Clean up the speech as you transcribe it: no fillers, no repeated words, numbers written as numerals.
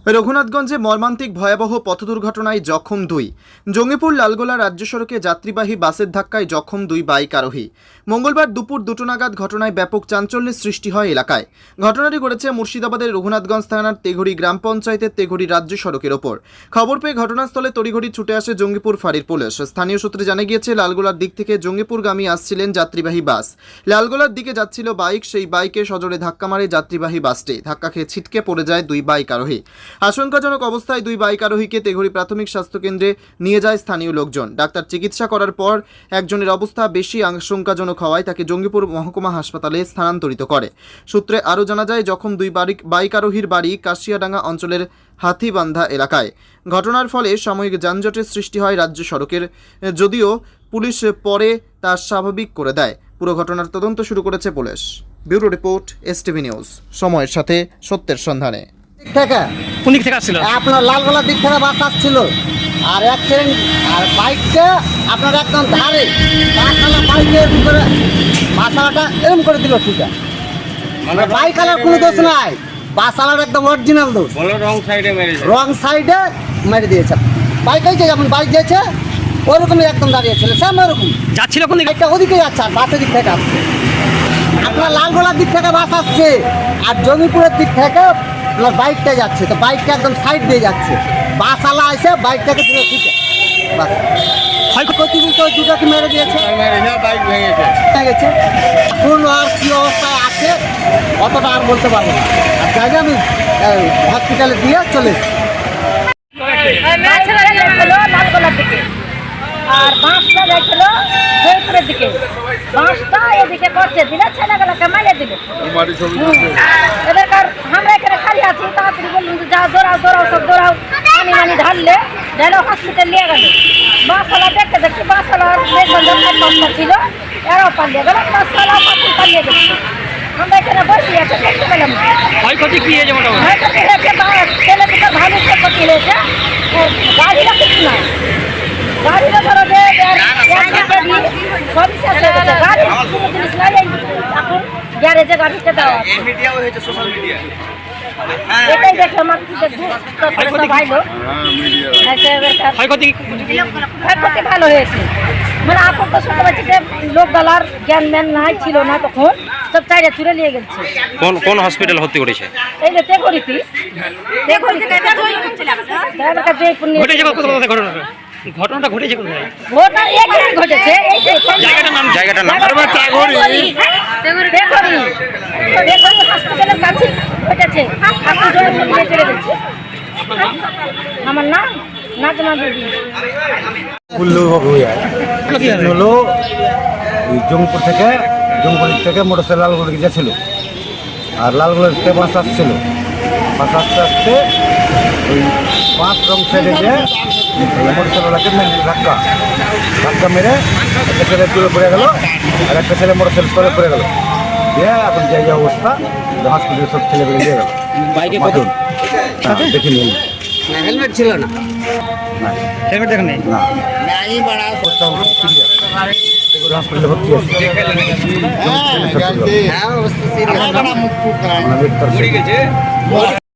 রঘুনাথগঞ্জে মর্মান্তিক ভয়াবহ পথ দুর্ঘটনায় জখম দুই। জঙ্গিপুর লালগোলা রাজ্য সড়কে যাত্রীবাহী বাসের ধাক্কায় জখম দুই বাইক আরোহী। মঙ্গলবার দুপুর 2টো নাগাদ ঘটনায় ব্যাপক চাঞ্চল্যের সৃষ্টি হয় এলাকায়। ঘটনাটি ঘটেছে মুর্শিদাবাদের রঘুনাথগঞ্জ থানার তেঘড়ি গ্রাম পঞ্চায়েতের তেঘড়ি রাজ্য সড়কের ওপর। খবর পেয়ে ঘটনাস্থলে তড়িঘড়ি ছুটে আসে জঙ্গিপুর ফাঁড়ির পুলিশ। স্থানীয় সূত্রে জানা গিয়েছে, লালগোলার দিক থেকে জঙ্গিপুরগামী আসছিলেন যাত্রীবাহী বাস। লালগোলার দিকে যাচ্ছিল বাইক, সেই বাইকে সজোরে ধাক্কা মারে যাত্রীবাহী বাসটি। ধাক্কা খেয়ে ছিটকে পড়ে যায় দুই বাইক আরোহী। আশঙ্কাজনক অবস্থায় দুই বাইক আরোহীকে তেঘড়ি প্রাথমিক স্বাস্থ্য কেন্দ্রে নিয়ে যায় স্থানীয় লোকজন। ডাক্তার চিকিৎসা করার পর একজনের অবস্থা বেশি আশঙ্কাজনক হওয়ায় তাকে জঙ্গিপুর মহকুমা হাসপাতালে স্থানান্তরিত করে। সূত্রে আরও জানা যায়, যখন দুই বাইক আরোহীর বাড়ি কাশিয়াডাঙ্গা অঞ্চলের হাতিবান্ধা এলাকায়। ঘটনার ফলে সাময়িক যানজটের সৃষ্টি হয় রাজ্য সড়কের, যদিও পুলিশ পরে তা স্বাভাবিক করে দেয়। পুরো ঘটনার তদন্ত শুরু করেছে police. Bureau report, STV news, সময়ের সাথে সত্যের সন্ধানে। কোন দিক থেকে আসছিল? আপনার লালগোলার দিক থেকে বাস আসছিল, আর অ্যাক্সিডেন্ট আর বাইকটা আপনার একদম ধারে বাসওয়ালা বাইকের ভিতরে বাসওয়ালাটা এরম করে দিল। ঠিক আছে, মানে বাইকওয়ালার কোনো দোষ নাই, বাসওয়ালার একদম অরিজিনাল দোষ। রং সাইডে মেরে দিয়েছে। বাইক হয়েছে যেমন বাইক দিয়েছে ওরকমই একদম দাঁড়িয়েছিল, সেম ওরকম যাচ্ছিল কোন দিকে? একটা ওদিকে যাচ্ছে আর বাসের দিক থেকে আসছে। আপনার লালগোলার দিক থেকে বাস আসছে আর জঙ্গিপুরের দিক থেকে বাইকটা যাচ্ছে, তো বাইকটা একদম সাইড দিয়ে যাচ্ছে। বাসওয়ালা এসে বাইকটাকে দিল। ঠিক আছে, বাস ক্ষতি বলতে ওই দুটাকে মেরে দিয়েছে, বাইক ভেঙেছে। কোন আর কী অবস্থায় আছে অতটা আর বলতে পারবো না। আর জায়গা আমি হসপিটালে দিয়ে চলে এসেছি। আর বাঁশটা যাইছিল জয়পুরের দিকে, বাঁশটা এদিকে করছে দিলে ছেলেগুলোকে মারিয়ে দিল। এবার আমরা এখানে খালি আছি, তাড়াতাড়ি বললাম যে যা দৌড়াও দৌড়াও সব দৌড়াও, পানি ঢাললে ঢেলে হসপিটাল নিয়ে গেল। বাসওয়ালা দেখতে দেখতে বাসওয়ালার মেশনটা ছিল, এরাও পালিয়ে গেল, বাসওয়ালা পালিয়ে গেল। আমরা এখানে বসে আছি, দেখতে পেলাম ক্ষয়ক্ষতি কি হয়েছে? মোটামুটি ক্ষয়ক্ষতি হয়েছে, ছেলে দুটো ভালো ক্ষয়ক্ষতি হয়েছে। গাড়িটা কিছু না, গাড়িটা ধরো যে সবই শেষ হয়ে গেছে, গাড়ির কোনো জিনিস নাই। এখন গ্যারেজে গাড়িতে দেওয়া আছে, এটাই দেখলাম। আর কি দেখবো, ক্ষয়ক্ষতি ভালো হয়েছে। মানে এখন তো শুনতে পাচ্ছি যে লোক গালার জ্ঞান ম্যান নাই, ছিল না তখন, সব চাইরে চুরে নিয়ে গেছে। কোন হসপিটাল ভর্তি করেছে? এই যে তেঘড়িতে ঘটনাটা ঘটেছে কোথায়? ঘটেছে জায়গাটার নাম হাসপাতালের কাছে ঘটেছে। আমার নাম নাজমা দেবী। হলো জঙ্গিপুর থেকে মোটরসাইকেল লালগোলা গিয়েছিল, আর লালগোলা থেকে বাস আসছিল। বাস আসতে আসতে ওই বাস রং সাইডে যে মোটরসাইকেলটাকে ধাক্কা মেরে একটা ছেলে দূরে পড়ে গেল, আর একটা ছেলে মোটরসাইকেল করে পড়ে গেল। দিয়ে এখন যে অবস্থা, হসপিটালে সব ছেলেগুলো দিয়ে গেল। বাইকে কজন দেখিনি, হেলমেট ছিল না, হেলমেট দেখেন নাই না হসপিটালে ভর্তি আছে।